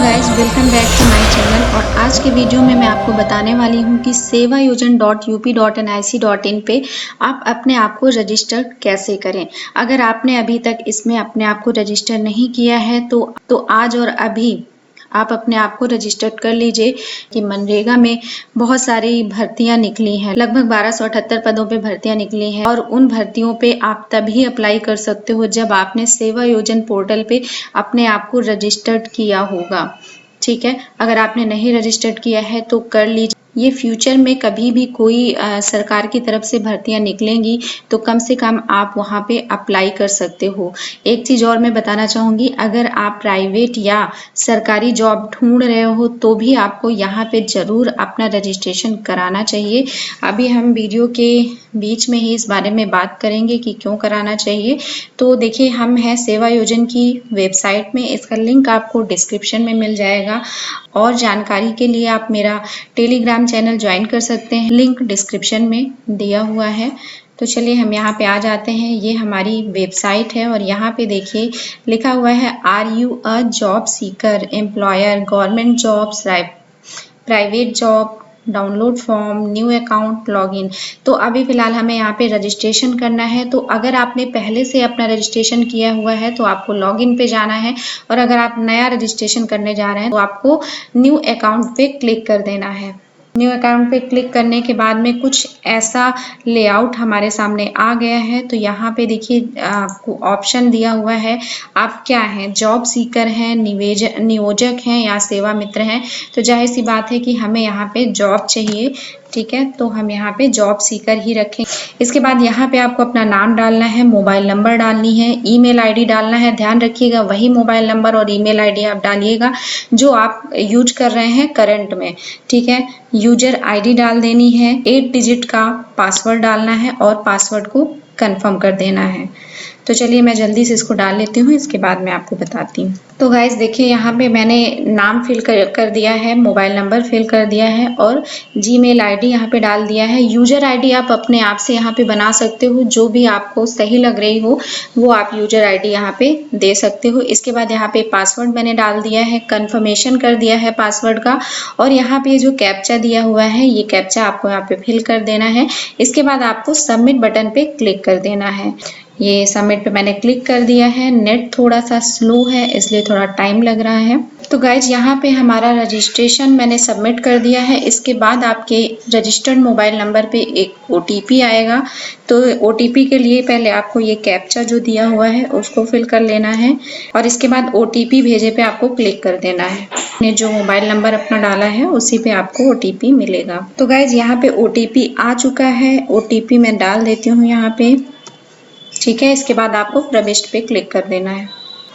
Guys welcome back to my channel. और आज के वीडियो में मैं आपको बताने वाली हूँ कि sevayojan.up.nic.in पे आप अपने आप को रजिस्टर कैसे करें। अगर आपने अभी तक इसमें अपने आप को रजिस्टर नहीं किया है तो आज और अभी आप अपने आप को रजिस्टर्ड कर लीजिए कि मनरेगा में बहुत सारी भर्तियां निकली हैं, लगभग 1278 पदों पे भर्तियां निकली हैं और उन भर्तियों पे आप तभी अप्लाई कर सकते हो जब आपने सेवा योजन पोर्टल पे अपने आप को रजिस्टर्ड किया होगा। ठीक है, अगर आपने नहीं रजिस्टर्ड किया है तो कर लीजिए। ये फ्यूचर में कभी भी कोई सरकार की तरफ से भर्तियां निकलेंगी तो कम से कम आप वहां पे अप्लाई कर सकते हो। एक चीज और मैं बताना चाहूंगी, अगर आप प्राइवेट या सरकारी जॉब ढूंढ रहे हो तो भी आपको यहाँ पे जरूर अपना रजिस्ट्रेशन कराना चाहिए। अभी हम वीडियो के बीच में ही इस बारे में बात करेंगे कि क्यों कराना चाहिए। तो देखिए, हम हैं सेवा योजन की वेबसाइट में, इसका लिंक आपको डिस्क्रिप्शन में मिल जाएगा। और जानकारी के लिए आप मेरा टेलीग्राम चैनल ज्वाइन कर सकते हैं, लिंक डिस्क्रिप्शन में दिया हुआ है। तो चलिए हम यहाँ पे आ जाते हैं। ये हमारी वेबसाइट है और यहाँ पे देखिए लिखा हुआ है are you a job seeker, employer, government jobs, private job, download form, new account, login. तो अभी फिलहाल हमें यहाँ पे रजिस्ट्रेशन करना है। तो अगर आपने पहले से अपना रजिस्ट्रेशन किया हुआ है तो आपको लॉगिन पे जाना है, और अगर आप नया रजिस्ट्रेशन करने जा रहे हैं तो आपको न्यू अकाउंट पे क्लिक कर देना है। न्यू अकाउंट पे क्लिक करने के बाद में कुछ ऐसा लेआउट हमारे सामने आ गया है। तो यहाँ पे देखिए आपको ऑप्शन दिया हुआ है, आप क्या हैं, जॉब सीकर हैं, नियोजक हैं या सेवा मित्र हैं। तो जाहिर सी बात है कि हमें यहाँ पे जॉब चाहिए। ठीक है, तो हम यहाँ पे जॉब सीकर ही रखें। इसके बाद यहाँ पे आपको अपना नाम डालना है, मोबाइल नंबर डालनी है, ईमेल आईडी डालना है। ध्यान रखिएगा वही मोबाइल नंबर और ईमेल आईडी आप डालिएगा जो आप यूज कर रहे हैं करंट में। ठीक है, यूजर आईडी डाल देनी है, 8 डिजिट का पासवर्ड डालना है और पासवर्ड को कंफर्म कर देना है। तो चलिए मैं जल्दी से इसको डाल लेती हूँ, इसके बाद मैं आपको बताती हूँ। तो गाइज देखिए, यहाँ पे मैंने नाम फिल कर दिया है, मोबाइल नंबर फिल कर दिया है और जीमेल आईडी यहाँ पे डाल दिया है। यूजर आईडी आप अपने आप से यहाँ पे बना सकते हो, जो भी आपको सही लग रही हो वो आप यूजर आईडी यहाँ पे दे सकते हो। इसके बाद यहाँ पे पासवर्ड मैंने डाल दिया है, कंफर्मेशन कर दिया है पासवर्ड का, और यहाँ पे जो कैप्चा दिया हुआ है ये कैप्चा आपको यहाँ पे फिल कर देना है। इसके बाद आपको सबमिट बटन पे क्लिक कर देना है। ये सबमिट पे मैंने क्लिक कर दिया है। नेट थोड़ा सा स्लो है इसलिए थोड़ा टाइम लग रहा है। तो गाइज यहाँ पे हमारा रजिस्ट्रेशन मैंने सबमिट कर दिया है। इसके बाद आपके रजिस्टर्ड मोबाइल नंबर पे एक OTP आएगा। तो OTP के लिए पहले आपको ये कैप्चा जो दिया हुआ है उसको फिल कर लेना है और इसके बाद OTP भेजे पे आपको क्लिक कर देना है। आपने जो मोबाइल नंबर अपना डाला है उसी पे आपको OTP मिलेगा। तो गाइज यहाँ पे OTP आ चुका है, OTP मैं डाल देती हूँ यहाँ पे। ठीक है, इसके बाद आपको प्रविष्ट पे क्लिक कर देना है।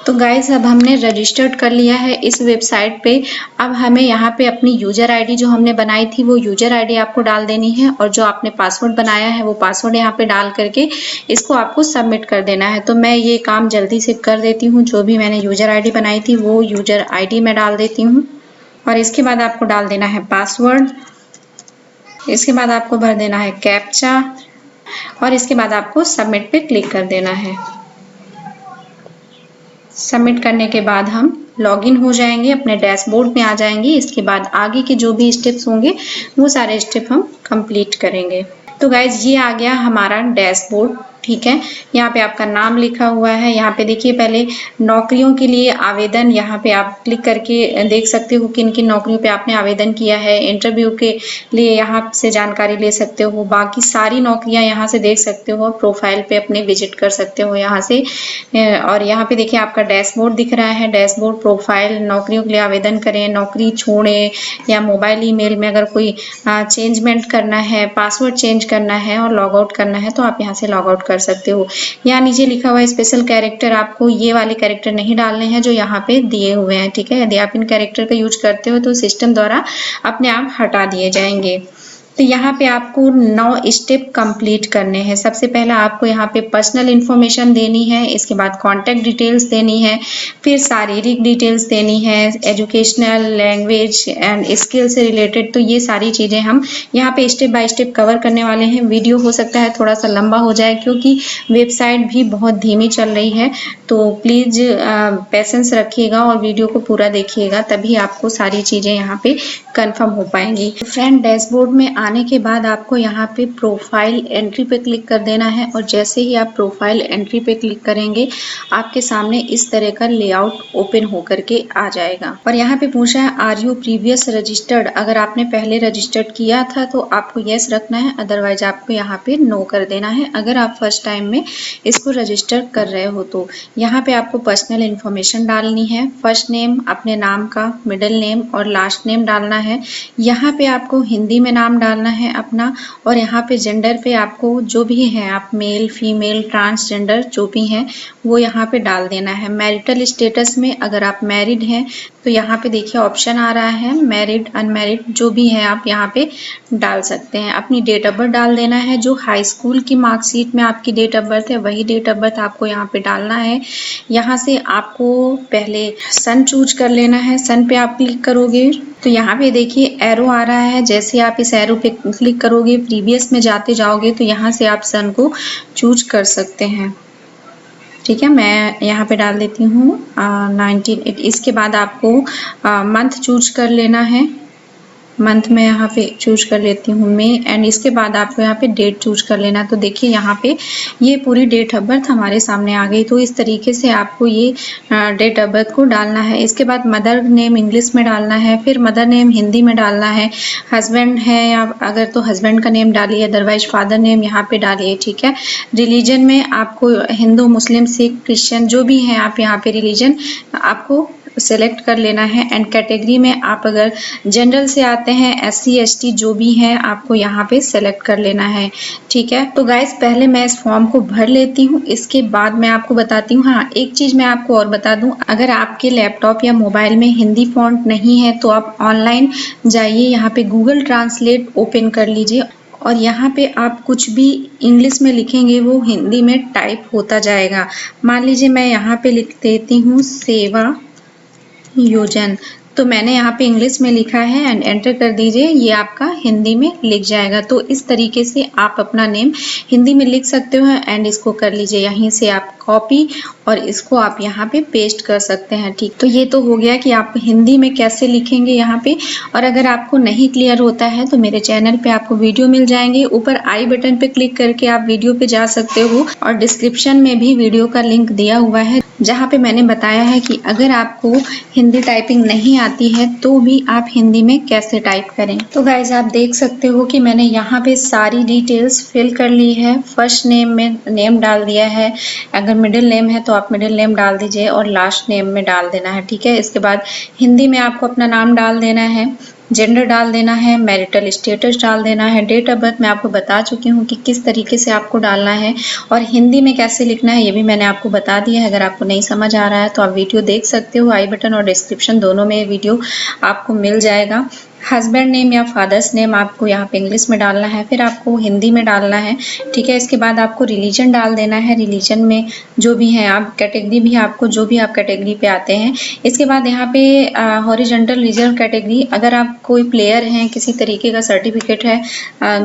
तो गाइज अब हमने रजिस्टर्ड कर लिया है इस वेबसाइट पे। अब हमें यहाँ पे अपनी यूजर आईडी जो हमने बनाई थी वो यूजर आईडी आपको डाल देनी है, और जो आपने पासवर्ड बनाया है वो पासवर्ड यहाँ पे डाल करके इसको आपको सबमिट कर देना है। तो मैं ये काम जल्दी से कर देती हूँ। जो भी मैंने यूजर आईडी बनाई थी वो यूजर आईडी में डाल देती हूँ और इसके बाद आपको डाल देना है पासवर्ड। इसके बाद आपको भर देना है कैप्चा और इसके बाद आपको सबमिट पे क्लिक कर देना है। सबमिट करने के बाद हम लॉगिन हो जाएंगे, अपने डैशबोर्ड में आ जाएंगे। इसके बाद आगे के जो भी स्टेप्स होंगे वो सारे स्टेप हम कंप्लीट करेंगे। तो गाइज ये आ गया हमारा डैशबोर्ड। ठीक है, यहाँ पे आपका नाम लिखा हुआ है। यहाँ पे देखिए पहले नौकरियों के लिए आवेदन, यहाँ पे आप क्लिक करके देख सकते हो किन किन नौकरियों पे आपने आवेदन किया है। इंटरव्यू के लिए यहाँ से जानकारी ले सकते हो, बाकी सारी नौकरियां यहाँ से देख सकते हो, प्रोफाइल पे अपने विजिट कर सकते हो यहाँ से। और यहाँ पे देखिए आपका डैशबोर्ड दिख रहा है, डैशबोर्ड, प्रोफाइल, नौकरियों के लिए आवेदन करें, नौकरी छोड़ें या मोबाइल ईमेल में अगर कोई चेंजमेंट करना है, पासवर्ड चेंज करना है और लॉग आउट करना है तो आप यहाँ से लॉग आउट कर सकते हो। यहाँ नीचे लिखा हुआ है स्पेशल कैरेक्टर, आपको ये वाले कैरेक्टर नहीं डालने हैं जो यहाँ पे दिए हुए हैं। ठीक है, यदि आप इन कैरेक्टर का यूज करते हो तो सिस्टम द्वारा अपने आप हटा दिए जाएंगे। तो यहाँ पे आपको 9 स्टेप कंप्लीट करने हैं। सबसे पहला आपको यहाँ पे पर्सनल इन्फॉर्मेशन देनी है, इसके बाद कॉन्टैक्ट डिटेल्स देनी है, फिर शारीरिक डिटेल्स देनी है, एजुकेशनल, लैंग्वेज एंड स्किल से रिलेटेड। तो ये सारी चीज़ें हम यहाँ पे स्टेप बाय स्टेप कवर करने वाले हैं। वीडियो हो सकता है थोड़ा सा लंबा हो जाए क्योंकि वेबसाइट भी बहुत धीमी चल रही है, तो प्लीज़ पेशेंस रखिएगा और वीडियो को पूरा देखिएगा, तभी आपको सारी चीज़ें यहाँ पे कंफर्म हो पाएंगी। फ्रेंड, डैशबोर्ड में आने के बाद आपको यहाँ पे प्रोफाइल एंट्री पे क्लिक कर देना है और जैसे ही आप प्रोफाइल एंट्री पे क्लिक करेंगे आपके सामने इस तरह का लेआउट ओपन होकर के आ जाएगा। और यहाँ पे पूछा है आर यू प्रीवियस रजिस्टर्ड। अगर आपने पहले रजिस्टर्ड किया था तो आपको यस रखना है, अदरवाइज आपको यहाँ पे नो कर देना है अगर आप फर्स्ट टाइम में इसको रजिस्टर कर रहे हो तो। यहाँ पे आपको पर्सनल इन्फॉर्मेशन डालनी है, फर्स्ट नेम अपने नाम का, मिडिल नेम और लास्ट नेम डालना है। यहाँ पे आपको हिंदी में नाम डालना है अपना, और यहाँ पे जेंडर पे आपको जो भी है, आप मेल, फीमेल, ट्रांसजेंडर जो भी हैं वो यहाँ पे डाल देना है। मैरिटल स्टेटस में अगर आप मैरिड हैं तो यहाँ पे देखिए ऑप्शन आ रहा है मैरिड, अनमैरिड, जो भी है आप यहाँ पे डाल सकते हैं। अपनी डेट ऑफ बर्थ डाल देना है, जो हाई स्कूल की मार्कशीट में आपकी डेट ऑफ बर्थ है वही डेट ऑफ बर्थ आपको यहाँ पे डालना है। यहाँ से आपको पहले सन चूज कर लेना है, सन पे आप क्लिक करोगे तो यहाँ पे देखिए एरो आ रहा है, जैसे आप इस एरो पे क्लिक करोगे प्रीवियस में जाते जाओगे तो यहाँ से आप सन को चूज कर सकते हैं। ठीक है, मैं यहाँ पे डाल देती हूँ 19। इसके बाद आपको मंथ चूज कर लेना है, मंथ में यहाँ पे चूज कर लेती हूँ मई, एंड इसके बाद आपको यहाँ पे डेट चूज कर लेना। तो देखिए यहाँ पे ये पूरी डेट ऑफ बर्थ हमारे सामने आ गई। तो इस तरीके से आपको ये डेट ऑफ बर्थ को डालना है। इसके बाद मदर नेम इंग्लिश में डालना है, फिर मदर नेम हिंदी में डालना है। हस्बैंड है या अगर तो हस्बैंड का नेम डालिए, अदरवाइज फादर नेम यहाँ पे डालिए। ठीक है, रिलीजन में आपको हिंदू, मुस्लिम, सिख, क्रिश्चियन जो भी हैं आप यहाँ पे रिलीजन आपको सेलेक्ट कर लेना है। एंड कैटेगरी में आप अगर जनरल से आते हैं, SC ST जो भी हैं आपको यहाँ पे सेलेक्ट कर लेना है। ठीक है, तो गाइस पहले मैं इस फॉर्म को भर लेती हूँ, इसके बाद मैं आपको बताती हूँ। हाँ, एक चीज मैं आपको और बता दूं, अगर आपके लैपटॉप या मोबाइल में हिंदी फॉन्ट नहीं है तो आप ऑनलाइन जाइए, यहाँ पे गूगल ट्रांसलेट ओपन कर लीजिए और यहाँ पे आप कुछ भी इंग्लिश में लिखेंगे वो हिंदी में टाइप होता जाएगा। मान लीजिए मैं यहाँ पे लिख देती हूँ सेवा योजन, तो मैंने यहाँ पे इंग्लिश में लिखा है एंड एंटर कर दीजिए, ये आपका हिंदी में लिख जाएगा। तो इस तरीके से आप अपना नेम हिंदी में लिख सकते हो एंड इसको कर लीजिए, यहीं से आप कॉपी और इसको आप यहाँ पे पेस्ट कर सकते हैं। ठीक, तो ये तो हो गया कि आप हिंदी में कैसे लिखेंगे यहाँ पे। और अगर आपको नहीं क्लियर होता है तो मेरे चैनल पे आपको वीडियो मिल जाएंगे, ऊपर आई बटन पे क्लिक करके आप वीडियो पे जा सकते हो और डिस्क्रिप्शन में भी वीडियो का लिंक दिया हुआ है जहाँ पे मैंने बताया है कि अगर आपको हिंदी टाइपिंग नहीं आती है तो भी आप हिंदी में कैसे टाइप करें। तो गाइज आप देख सकते हो कि मैंने यहाँ पे सारी डिटेल्स फिल कर ली है। फर्स्ट नेम में नेम डाल दिया है, अगर मिडिल नेम है तो आप मिडिल नेम डाल दीजिए और लास्ट नेम में डाल देना है। ठीक है, इसके बाद हिंदी में आपको अपना नाम डाल देना है, जेंडर डाल देना है, मैरिटल स्टेटस डाल देना है, डेट ऑफ बर्थ मैं आपको बता चुकी हूँ कि किस तरीके से आपको डालना है और हिंदी में कैसे लिखना है ये भी मैंने आपको बता दिया है। अगर आपको नहीं समझ आ रहा है तो आप वीडियो देख सकते हो, आई बटन और डिस्क्रिप्शन दोनों में वीडियो आपको मिल जाएगा। हस्बैंड नेम या फादर्स नेम आपको यहाँ पे इंग्लिश में डालना है, फिर आपको हिंदी में डालना है। ठीक है, इसके बाद आपको रिलीजन डाल देना है, रिलीजन में जो भी है आप, कैटेगरी भी आपको जो भी आप कैटेगरी पे आते हैं। इसके बाद यहाँ पे हॉरिजॉन्टल रिजर्व कैटेगरी, अगर आप कोई प्लेयर हैं, किसी तरीके का सर्टिफिकेट है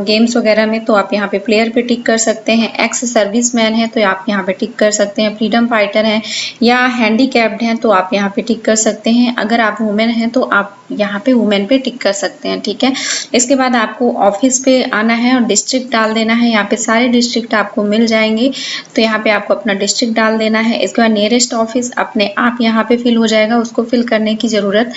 गेम्स वगैरह में तो आप यहाँ पे प्लेयर पे टिक कर सकते हैं। एक्स सर्विस मैन है तो आप यहाँ पे टिक कर सकते हैं। फ्रीडम फाइटर हैं या हैंडीकैप्ड हैं तो आप यहाँ पे टिक कर सकते हैं। अगर आप वुमेन हैं तो आप यहाँ पे वुमेन पे टिक कर सकते हैं। ठीक है, इसके बाद आपको ऑफिस पे आना है और डिस्ट्रिक्ट डाल देना है। यहाँ पे सारे डिस्ट्रिक्ट आपको मिल जाएंगे तो यहाँ पे आपको अपना डिस्ट्रिक्ट डाल देना है। इसके बाद नियरेस्ट ऑफिस अपने आप यहाँ पे फिल हो जाएगा, उसको फिल करने की ज़रूरत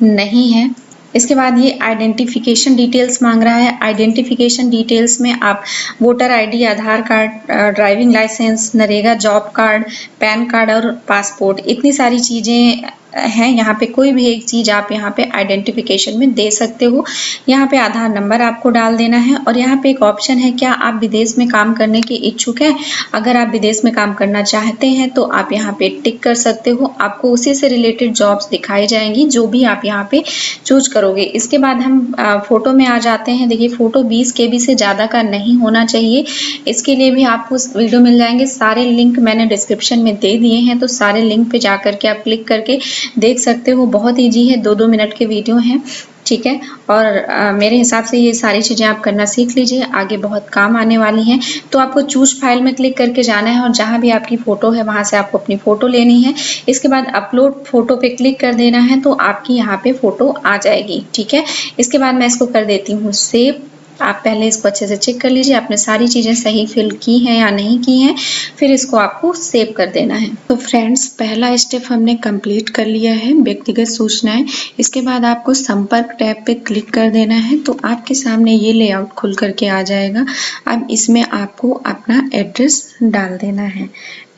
नहीं है। इसके बाद ये आइडेंटिफिकेशन डिटेल्स मांग रहा है। आइडेंटिफिकेशन डिटेल्स में आप voter ID, Aadhaar card, driving licence, NREGA job card, PAN card और पासपोर्ट, इतनी सारी चीज़ें है, यहाँ पे कोई भी एक चीज़ आप यहाँ पे आइडेंटिफिकेशन में दे सकते हो। यहाँ पे आधार नंबर आपको डाल देना है और यहाँ पे एक ऑप्शन है, क्या आप विदेश में काम करने के इच्छुक हैं? अगर आप विदेश में काम करना चाहते हैं तो आप यहाँ पे टिक कर सकते हो। आपको उसी से रिलेटेड जॉब्स दिखाई जाएंगी जो भी आप यहाँ पे चूज करोगे। इसके बाद हम फोटो में आ जाते हैं। देखिए, फोटो 20 KB से ज़्यादा का नहीं होना चाहिए। इसके लिए भी आपको वीडियो मिल जाएंगे, सारे लिंक मैंने डिस्क्रिप्शन में दे दिए हैं, तो सारे लिंक पे जा करके आप क्लिक करके देख सकते हो। बहुत ईजी है, 2-2 मिनट के वीडियो हैं, ठीक है। और मेरे हिसाब से ये सारी चीज़ें आप करना सीख लीजिए, आगे बहुत काम आने वाली हैं। तो आपको चूज फाइल में क्लिक करके जाना है और जहाँ भी आपकी फ़ोटो है वहाँ से आपको अपनी फ़ोटो लेनी है। इसके बाद अपलोड फ़ोटो पे क्लिक कर देना है, तो आपकी यहाँ पे फ़ोटो आ जाएगी, ठीक है। इसके बाद मैं इसको कर देती हूँ सेव। आप पहले इसको अच्छे से चेक कर लीजिए आपने सारी चीज़ें सही फिल की हैं या नहीं की हैं, फिर इसको आपको सेव कर देना है। तो फ्रेंड्स, पहला स्टेप हमने कंप्लीट कर लिया है, व्यक्तिगत सूचनाएं। इसके बाद आपको संपर्क टैब पे क्लिक कर देना है, तो आपके सामने ये लेआउट खुल करके आ जाएगा। अब इसमें आपको अपना एड्रेस डाल देना है,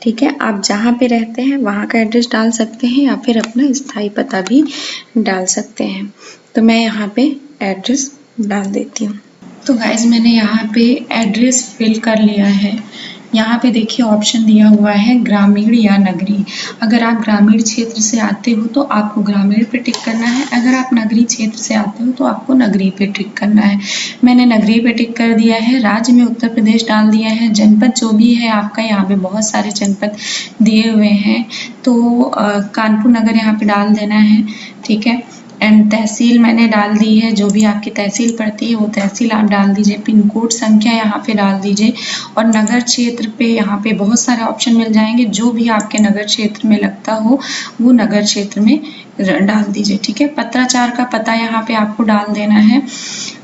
ठीक है। आप जहाँ पे रहते हैं वहाँ का एड्रेस डाल सकते हैं या फिर अपना स्थायी पता भी डाल सकते हैं। तो मैं यहाँ पे एड्रेस डाल देती हूँ। तो गाइज, मैंने यहाँ पे एड्रेस फिल कर लिया है। यहाँ पे देखिए ऑप्शन दिया हुआ है ग्रामीण या नगरीय। अगर आप ग्रामीण क्षेत्र से आते हो तो आपको ग्रामीण पे टिक करना है, अगर आप नगरीय क्षेत्र से आते हो तो आपको नगरीय पे टिक करना है। मैंने नगरीय पे टिक कर दिया है। राज्य में उत्तर प्रदेश डाल दिया है। जनपद जो भी है आपका, यहाँ पे बहुत सारे जनपद दिए हुए हैं, तो कानपुर नगर यहाँ पे डाल देना है, ठीक है। एंड तहसील मैंने डाल दी है, जो भी आपकी तहसील पड़ती है वो तहसील आप डाल दीजिए। पिन कोड संख्या यहाँ पे डाल दीजिए और नगर क्षेत्र पे यहाँ पे बहुत सारे ऑप्शन मिल जाएंगे, जो भी आपके नगर क्षेत्र में लगता हो वो नगर क्षेत्र में डाल दीजिए, ठीक है। पत्राचार का पता यहाँ पे आपको डाल देना है।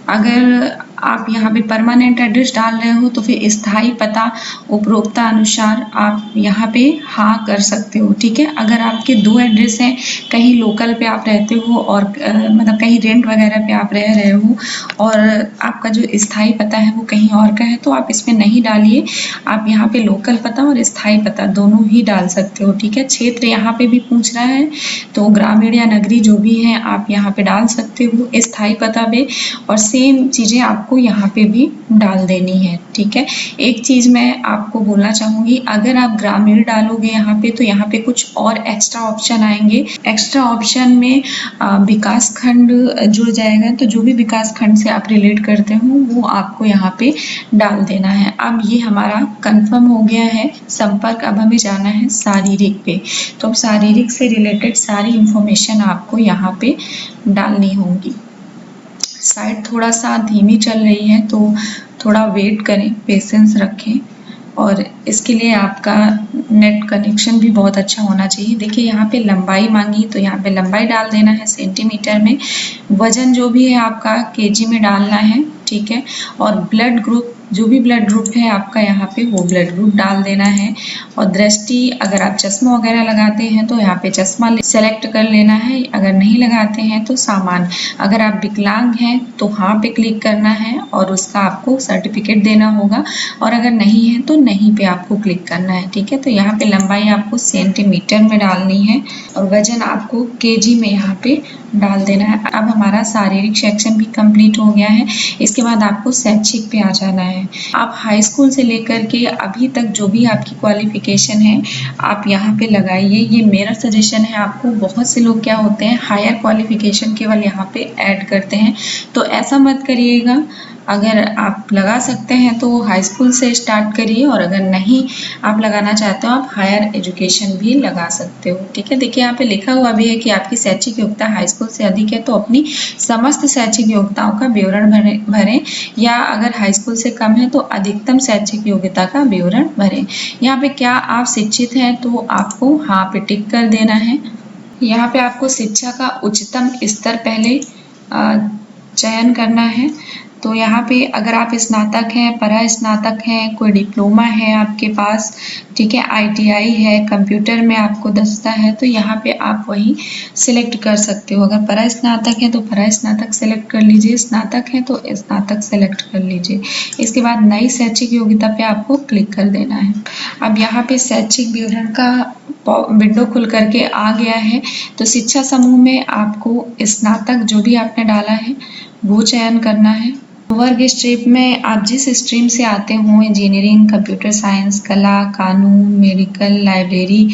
अगर आप यहाँ पे परमानेंट एड्रेस डाल रहे हो तो फिर स्थायी पता उपरोक्ता अनुसार आप यहाँ पे हाँ कर सकते हो, ठीक है। अगर आपके 2 एड्रेस हैं, कहीं लोकल पे आप रहते हो और मतलब कहीं रेंट वगैरह पे आप रह रहे हो और आपका जो स्थायी पता है वो कहीं और का है, तो आप इसमें नहीं डालिए। आप यहाँ पे लोकल पता और स्थायी पता दोनों ही डाल सकते हो, ठीक है। क्षेत्र यहाँ पे भी पूछ रहा है, तो ग्रामीण या नगरी जो भी है आप यहाँ पे डाल सकते हो स्थायी पता पे, और सेम चीज़ें आपको यहाँ पे भी डाल देनी है, ठीक है। एक चीज़ मैं आपको बोलना चाहूँगी, अगर आप ग्रामीण डालोगे यहाँ पे तो यहाँ पे कुछ और एक्स्ट्रा ऑप्शन आएंगे। एक्स्ट्रा ऑप्शन में विकास खंड जुड़ जाएगा, तो जो भी विकास खंड से आप रिलेट करते हो वो आपको यहाँ पे डाल देना है। अब ये हमारा कंफर्म हो गया है संपर्क। अब हमें जाना है शारीरिक पे, तो अब शारीरिक से रिलेटेड सारी इंफॉर्मेशन आपको यहाँ पे डालनी होगी। साइट थोड़ा सा धीमी चल रही है तो थोड़ा वेट करें, पेशेंस रखें, और इसके लिए आपका नेट कनेक्शन भी बहुत अच्छा होना चाहिए। देखिए यहाँ पे लंबाई मांगी, तो यहाँ पे लंबाई डाल देना है सेंटीमीटर में। वजन जो भी है आपका केजी में डालना है, ठीक है। और ब्लड ग्रुप, जो भी ब्लड ग्रुप है आपका यहाँ पे वो ब्लड ग्रुप डाल देना है। और दृष्टि, अगर आप चश्मा वगैरह लगाते हैं तो यहाँ पे चश्मा सेलेक्ट कर लेना है, अगर नहीं लगाते हैं तो सामान्य। अगर आप विकलांग हैं तो हाँ पे क्लिक करना है और उसका आपको सर्टिफिकेट देना होगा, और अगर नहीं है तो नहीं पे आपको क्लिक करना है, ठीक है। तो यहाँ पे लंबाई आपको सेंटीमीटर में डालनी है और वजन आपको केजी में यहाँ पे डाल देना है। अब हमारा शारीरिक सेक्शन भी कंप्लीट हो गया है। इसके बाद आपको शैक्षिक पे आ जाना है। आप हाई स्कूल से लेकर के अभी तक जो भी आपकी क्वालिफिकेशन है आप यहाँ पे लगाइए। ये मेरा सजेशन है आपको। बहुत से लोग क्या होते हैं, हायर क्वालिफिकेशन केवल यहाँ पे ऐड करते हैं, तो ऐसा मत करिएगा। अगर आप लगा सकते हैं तो हाई स्कूल से स्टार्ट करिए, और अगर नहीं आप लगाना चाहते हो आप हायर एजुकेशन भी लगा सकते हो, ठीक है। देखिए यहाँ पे लिखा हुआ भी है कि आपकी शैक्षिक योग्यता हाई स्कूल से अधिक है तो अपनी समस्त शैक्षिक योग्यताओं का विवरण भरें, या अगर हाई स्कूल से कम है तो अधिकतम शैक्षिक योग्यता का विवरण भरें। यहाँ पे क्या आप शिक्षित हैं तो आपको हाँ पे टिक कर देना है। यहाँ पे आपको शिक्षा का उच्चतम स्तर पहले चयन करना है, तो यहाँ पे अगर आप स्नातक हैं, परा स्नातक हैं, कोई डिप्लोमा है आपके पास, ठीक है, ITI है, कंप्यूटर में आपको दस्ता है, तो यहाँ पे आप वही सिलेक्ट कर सकते हो। अगर परा स्नातक है तो परा स्नातक सेलेक्ट कर लीजिए, स्नातक है तो स्नातक सेलेक्ट कर लीजिए। इसके बाद नई शैक्षिक योग्यता पे आपको क्लिक कर देना है। अब यहाँ पे शैक्षिक विवरण का विंडो खुल करके आ गया है। तो शिक्षा समूह में आपको स्नातक जो भी आपने डाला है वो चयन करना है। वर्ग स्ट्रीम में आप जिस स्ट्रीम से आते हो, इंजीनियरिंग, कंप्यूटर साइंस, कला, कानून, मेडिकल, लाइब्रेरी,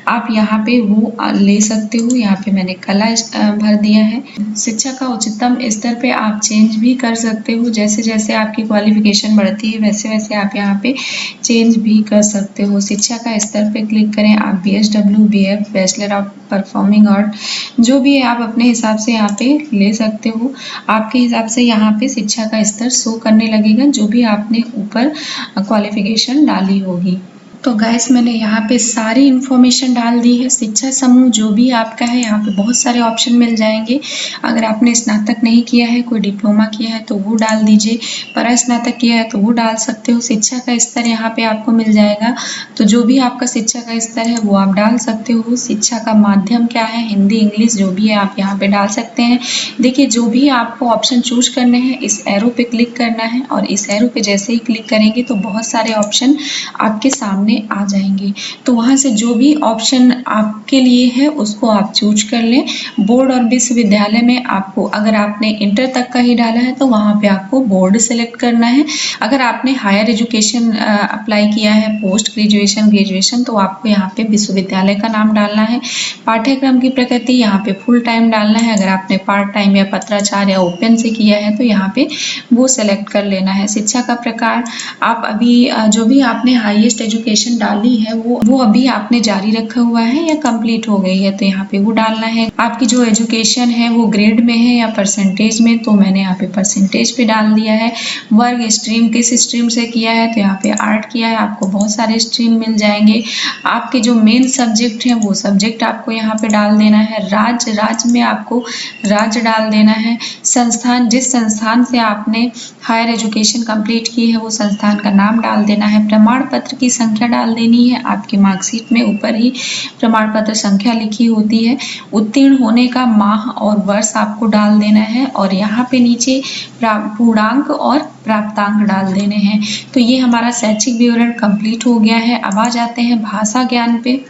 आप यहाँ पे वो ले सकते हो। यहाँ पे मैंने कला भर दिया है। शिक्षा का उच्चतम स्तर पे आप चेंज भी कर सकते हो, जैसे जैसे आपकी क्वालिफिकेशन बढ़ती है वैसे वैसे आप यहाँ पे चेंज भी कर सकते हो। शिक्षा का स्तर पे क्लिक करें, आप BSW, BF, bachelor of performing art, जो भी है आप अपने हिसाब से यहाँ पे ले सकते हो। आपके हिसाब से यहाँ पे शिक्षा का स्तर शो करने लगेगा जो भी आपने ऊपर क्वालिफिकेशन डाली होगी। तो गाइस मैंने यहाँ पे सारी इन्फॉर्मेशन डाल दी है। शिक्षा समूह जो भी आपका है, यहाँ पे बहुत सारे ऑप्शन मिल जाएंगे। अगर आपने स्नातक नहीं किया है, कोई डिप्लोमा किया है तो वो डाल दीजिए, परा स्नातक किया है तो वो डाल सकते हो। शिक्षा का स्तर यहाँ पे आपको मिल जाएगा, तो जो भी आपका शिक्षा का स्तर है वो आप डाल सकते हो। शिक्षा का माध्यम क्या है, हिंदी, इंग्लिश, जो भी है आप यहाँ पे डाल सकते हैं। देखिए जो भी आपको ऑप्शन चूज करने हैं, इस एरो पे क्लिक करना है और इस एरो पे जैसे ही क्लिक करेंगे तो बहुत सारे ऑप्शन आपके सामने आ जाएंगे। तो वहां से जो भी ऑप्शन आपके लिए है उसको आप चूज कर लें। बोर्ड और विश्वविद्यालय में आपको, अगर आपने इंटर तक का ही डाला है तो वहां पे आपको बोर्ड सेलेक्ट करना है। अगर आपने हायर एजुकेशन अप्लाई किया है, पोस्ट ग्रेजुएशन, ग्रेजुएशन, तो आपको यहाँ पे विश्वविद्यालय का नाम डालना है। पाठ्यक्रम की प्रकृति यहाँ पे फुल टाइम डालना है। अगर आपने पार्ट टाइम या पत्राचार या ओपन से किया है तो यहाँ पे वो सेलेक्ट कर लेना है। शिक्षा का प्रकार, आप अभी जो भी आपने हाईएस्ट एजुकेशन डाली है वो अभी आपने जारी रखा हुआ है या कंप्लीट हो गई है, तो यहाँ पे वो डालना है। आपकी जो एजुकेशन है वो ग्रेड में है या परसेंटेज में, तो मैंने यहाँ पे परसेंटेज पे डाल दिया है। वर्ग स्ट्रीम, किस स्ट्रीम से किया है, तो यहाँ पे आर्ट किया है। आपको बहुत सारे स्ट्रीम मिल जाएंगे। आपके जो मेन सब्जेक्ट है वो सब्जेक्ट आपको यहाँ पे डाल देना है। राज्य में आपको राज्य डाल देना है। संस्थान, जिस संस्थान से आपने हायर एजुकेशन कंप्लीट की है वो संस्थान का नाम डाल देना है। प्रमाण पत्र की संख्या डाल देनी है। आपकी मार्कशीट में ऊपर ही प्रमाण पत्र संख्या लिखी होती है। उत्तीर्ण होने का माह और वर्ष आपको डाल देना है और यहाँ पे नीचे पूर्णांक और प्राप्तांक डाल देने हैं। तो ये हमारा शैक्षिक विवरण कंप्लीट हो गया है। अब आ जाते हैं भाषा ज्ञान पे।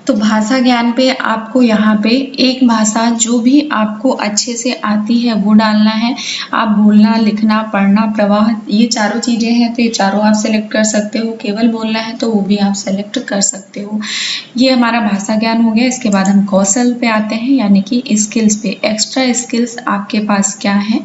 तो भाषा ज्ञान पे आपको यहाँ पे एक भाषा जो भी आपको अच्छे से आती है वो डालना है। आप बोलना, लिखना, पढ़ना, प्रवाह, ये चारों चीज़ें हैं तो ये चारों आप सेलेक्ट कर सकते हो। केवल बोलना है तो वो भी आप सेलेक्ट कर सकते हो। ये हमारा भाषा ज्ञान हो गया। इसके बाद हम कौशल पे आते हैं, यानी कि स्किल्स पे। एक्स्ट्रा स्किल्स आपके पास क्या है,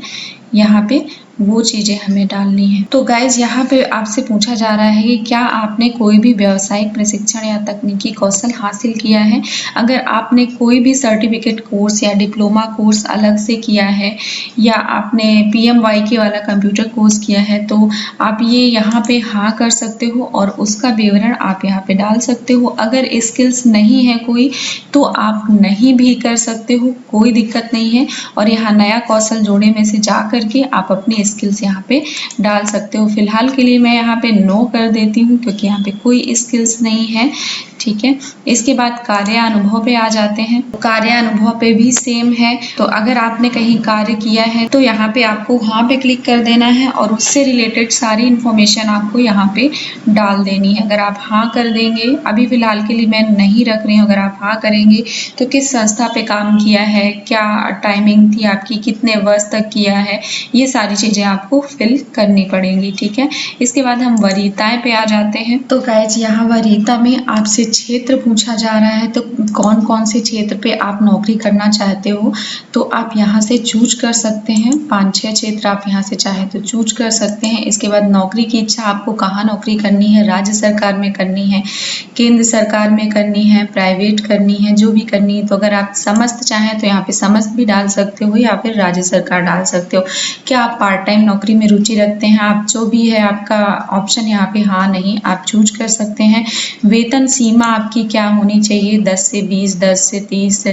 यहाँ पे वो चीज़ें हमें डालनी है। तो गाइज यहाँ पे आपसे पूछा जा रहा है कि क्या आपने कोई भी व्यावसायिक प्रशिक्षण या तकनीकी कौशल हासिल किया है। अगर आपने कोई भी सर्टिफिकेट कोर्स या डिप्लोमा कोर्स अलग से किया है या आपने PMYK वाला कंप्यूटर कोर्स किया है तो आप ये यहाँ पे हाँ कर सकते हो और उसका विवरण आप यहाँ पे डाल सकते हो। अगर स्किल्स नहीं है कोई तो आप नहीं भी कर सकते हो, कोई दिक्कत नहीं है। और यहाँ नया कौशल जोड़े में से जा करके आप अपनी स्किल्स यहाँ पे डाल सकते हो। फिलहाल के लिए मैं यहाँ पे नो कर देती हूँ क्योंकि यहाँ पे कोई स्किल्स नहीं है, ठीक है। इसके बाद कार्य अनुभव पे आ जाते हैं। कार्य अनुभव पे भी सेम है। तो अगर आपने कहीं कार्य किया है तो यहाँ पे आपको हाँ पे क्लिक कर देना है और उससे रिलेटेड सारी इन्फॉर्मेशन आपको यहाँ पे डाल देनी है। अगर आप हाँ कर देंगे, अभी फिलहाल के लिए मैं नहीं रख रही हूँ, अगर आप हाँ करेंगे तो किस संस्था पे काम किया है, क्या टाइमिंग थी आपकी, कितने वर्ष तक किया है, ये सारी चीजें आपको फिल करनी पड़ेंगी, ठीक है। इसके बाद हम वरीयताएं पे आ जाते हैं। तो गाइज यहाँ वरीयता में आपसे क्षेत्र पूछा जा रहा है, तो कौन कौन से क्षेत्र पे आप नौकरी करना चाहते हो तो आप यहाँ से चूज कर सकते हैं। 5-6 क्षेत्र आप यहाँ से चाहे तो चूज कर सकते हैं। इसके बाद नौकरी की इच्छा, आपको कहाँ नौकरी करनी है, राज्य सरकार में करनी है, केंद्र सरकार में करनी है, प्राइवेट करनी है, जो भी करनी है। तो अगर आप समस्त चाहें तो यहाँ पे समस्त भी डाल सकते हो या फिर राज्य सरकार डाल सकते हो। क्या आप पार्ट टाइम नौकरी में रुचि रखते हैं, आप जो भी है आपका ऑप्शन यहाँ पे हाँ नहीं आप चूज कर सकते हैं। वेतन सीमा सीमा आपकी क्या होनी चाहिए, 10 से 20, 10 से 30,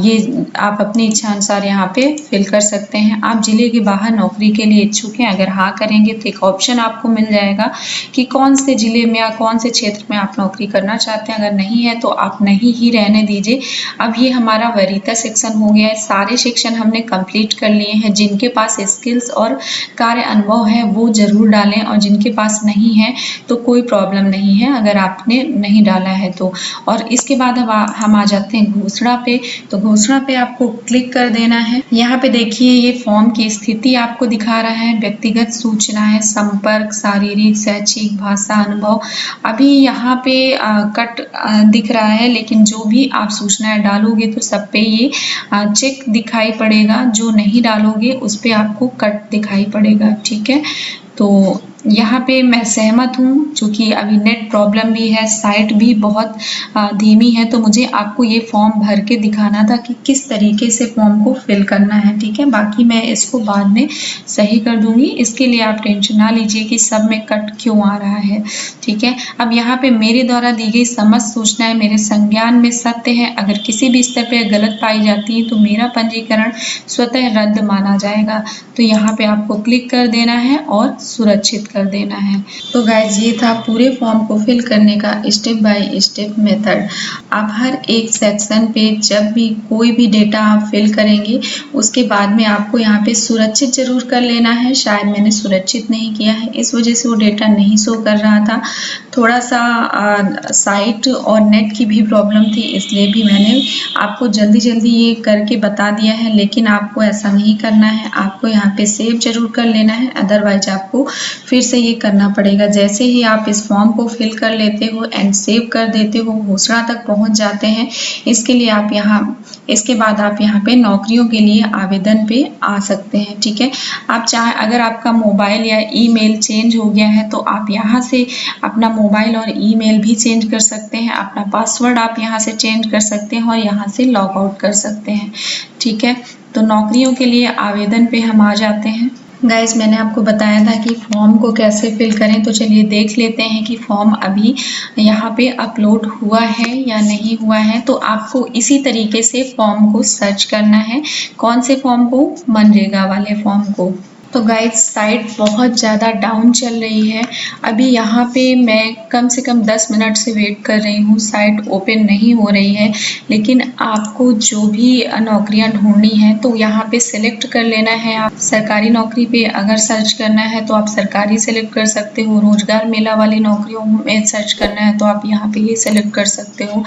ये आप अपनी इच्छा अनुसार यहाँ पे फिल कर सकते हैं। आप जिले के बाहर नौकरी के लिए इच्छुक हैं, अगर हाँ करेंगे तो एक ऑप्शन आपको मिल जाएगा कि कौन से जिले में या कौन से क्षेत्र में आप नौकरी करना चाहते हैं। अगर नहीं है तो आप नहीं ही रहने दीजिए। अब ये हमारा वरीयता सेक्शन हो गया है। सारे सेक्शन हमने कंप्लीट कर लिए हैं। जिनके पास स्किल्स और कार्य अनुभव है वो जरूर डालें, और जिनके पास नहीं है तो कोई प्रॉब्लम नहीं है अगर आपने नहीं डाला है तो। और इसके बाद अब हम आ जाते हैं घोषणा पे। तो घोषणा पे आपको क्लिक कर देना है। यहाँ पे देखिए ये फॉर्म की स्थिति आपको दिखा रहा है, व्यक्तिगत सूचनाएं, संपर्क, शारीरिक, शैक्षिक, भाषा अनुभव। अभी यहाँ पे कट दिख रहा है, लेकिन जो भी आप सूचनाएं डालोगे तो सब पे ये चेक दिखाई पड़ेगा। जो नहीं डालोगे उस पे आपको कट दिखाई पड़ेगा। ठीक है, तो यहाँ पे मैं सहमत हूँ, क्योंकि अभी नेट प्रॉब्लम भी है, साइट भी बहुत धीमी है, तो मुझे आपको ये फॉर्म भर के दिखाना था कि किस तरीके से फॉर्म को फिल करना है। ठीक है, बाकी मैं इसको बाद में सही कर दूंगी, इसके लिए आप टेंशन ना लीजिए कि सब में कट क्यों आ रहा है। ठीक है, अब यहाँ पे मेरे द्वारा दी गई समस्त सूचनाएं मेरे संज्ञान में सत्य है। अगर किसी भी स्तर पे गलत पाई जाती है तो मेरा पंजीकरण स्वतः रद्द माना जाएगा। तो यहाँ पे आपको क्लिक कर देना है और सुरक्षित कर देना है। तो गाइज ये था पूरे फॉर्म को फिल करने का स्टेप बाय स्टेप मेथड। आप हर एक सेक्शन पे जब भी कोई भी डेटा आप फिल करेंगे उसके बाद में आपको यहाँ पे सुरक्षित जरूर कर लेना है। शायद मैंने सुरक्षित नहीं किया है, इस वजह से वो डेटा नहीं शो कर रहा था। थोड़ा सा साइट और नेट की भी प्रॉब्लम थी, इसलिए भी मैंने आपको जल्दी जल्दी ये करके बता दिया है, लेकिन आपको ऐसा नहीं करना है। आपको यहाँ पे सेव जरूर कर लेना है, अदरवाइज आपको फिर से ये करना पड़ेगा। जैसे ही आप इस फॉर्म को फिल कर लेते हो एंड सेव कर देते हो, घोषणा तक पहुंच जाते हैं। इसके बाद आप यहाँ पे नौकरियों के लिए आवेदन पे आ सकते हैं। ठीक है, आप चाहे अगर आपका मोबाइल या ईमेल चेंज हो गया है तो आप यहाँ से अपना मोबाइल और ईमेल भी चेंज कर सकते हैं। अपना पासवर्ड आप यहाँ से चेंज कर सकते हैं और यहाँ से लॉग आउट कर सकते हैं। ठीक है, तो नौकरियों के लिए आवेदन पे हम आ जाते हैं। गाइज मैंने आपको बताया था कि फॉर्म को कैसे फिल करें, तो चलिए देख लेते हैं कि फॉर्म अभी यहाँ पे अपलोड हुआ है या नहीं हुआ है। तो आपको इसी तरीके से फॉर्म को सर्च करना है। कौन से फॉर्म को? मनरेगा वाले फॉर्म को। तो गाइज साइट बहुत ज़्यादा डाउन चल रही है। अभी यहाँ पे मैं कम से कम 10 मिनट से वेट कर रही हूँ, साइट ओपन नहीं हो रही है। लेकिन आपको जो भी नौकरियाँ ढूंढनी है तो यहाँ पे सिलेक्ट कर लेना है। आप सरकारी नौकरी पे अगर सर्च करना है तो आप सरकारी सेलेक्ट कर सकते हो। रोजगार मेला वाली नौकरियों में सर्च करना है तो आप यहाँ पे ये सेलेक्ट कर सकते हो।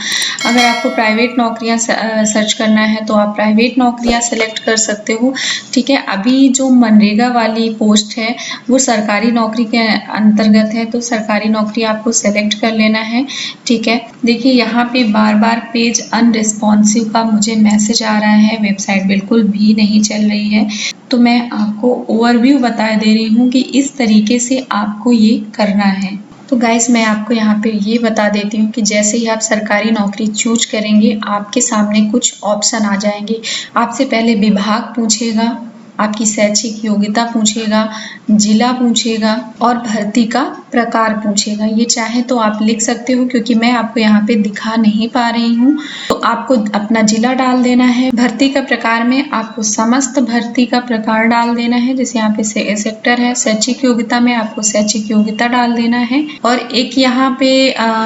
अगर आपको प्राइवेट नौकरियाँ सर्च करना है तो आप प्राइवेट नौकरियाँ सेलेक्ट कर सकते हो। ठीक है, अभी जो मनरेगा वाली पोस्ट है वो सरकारी नौकरी के अंतर्गत है, तो सरकारी नौकरी आपको सेलेक्ट कर लेना है। ठीक है, देखिए यहाँ पे बार बार पेज अनरिस्पॉन्सिव का मुझे मैसेज आ रहा है, वेबसाइट बिल्कुल भी नहीं चल रही है। तो मैं आपको ओवरव्यू बता दे रही हूँ कि इस तरीके से आपको ये करना है। तो गाइस मैं आपको यहाँ पे ये बता देती हूँ कि जैसे ही आप सरकारी नौकरी चूज करेंगे आपके सामने कुछ ऑप्शन आ जाएंगे। आपसे पहले विभाग पूछेगा, आपकी शैक्षिक योग्यता पूछेगा, जिला पूछेगा और भर्ती का प्रकार पूछेगा। ये चाहे तो आप लिख सकते हो, क्योंकि मैं आपको यहाँ पे दिखा नहीं पा रही हूँ। तो आपको अपना जिला डाल देना है। भर्ती का प्रकार में आपको समस्त भर्ती का प्रकार डाल देना है, जैसे यहाँ पे सेक्टर है। शैक्षिक योग्यता में आपको शैक्षिक योग्यता डाल देना है। और एक यहाँ पे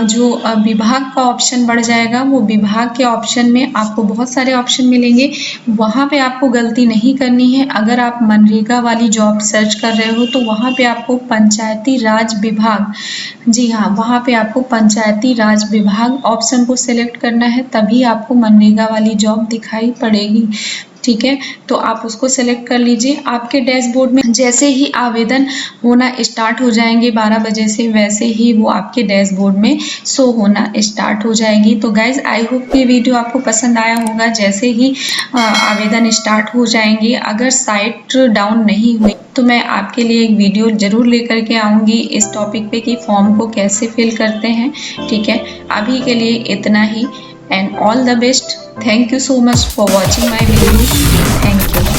जो विभाग का ऑप्शन बढ़ जाएगा, वो विभाग के ऑप्शन में आपको बहुत सारे ऑप्शन मिलेंगे, वहाँ पे आपको गलती नहीं करनी है। अगर आप मनरेगा वाली जॉब सर्च कर रहे हो तो वहाँ पे आपको पंचायती राज विभाग, जी हाँ, वहाँ पे आपको पंचायती राज विभाग ऑप्शन को सिलेक्ट करना है, तभी आपको मनरेगा वाली जॉब दिखाई पड़ेगी। ठीक है, तो आप उसको सेलेक्ट कर लीजिए। आपके डैशबोर्ड में जैसे ही आवेदन होना स्टार्ट हो जाएंगे 12 बजे से, वैसे ही वो आपके डैशबोर्ड में शो होना स्टार्ट हो जाएगी। तो गाइज आई होप ये वीडियो आपको पसंद आया होगा। जैसे ही आवेदन स्टार्ट हो जाएंगे, अगर साइट डाउन नहीं हुई तो मैं आपके लिए एक वीडियो जरूर लेकर के आऊँगी इस टॉपिक पे कि फॉर्म को कैसे फिल करते हैं। ठीक है, अभी के लिए इतना ही, and all the best. Thank you so much for watching my video. Thank you.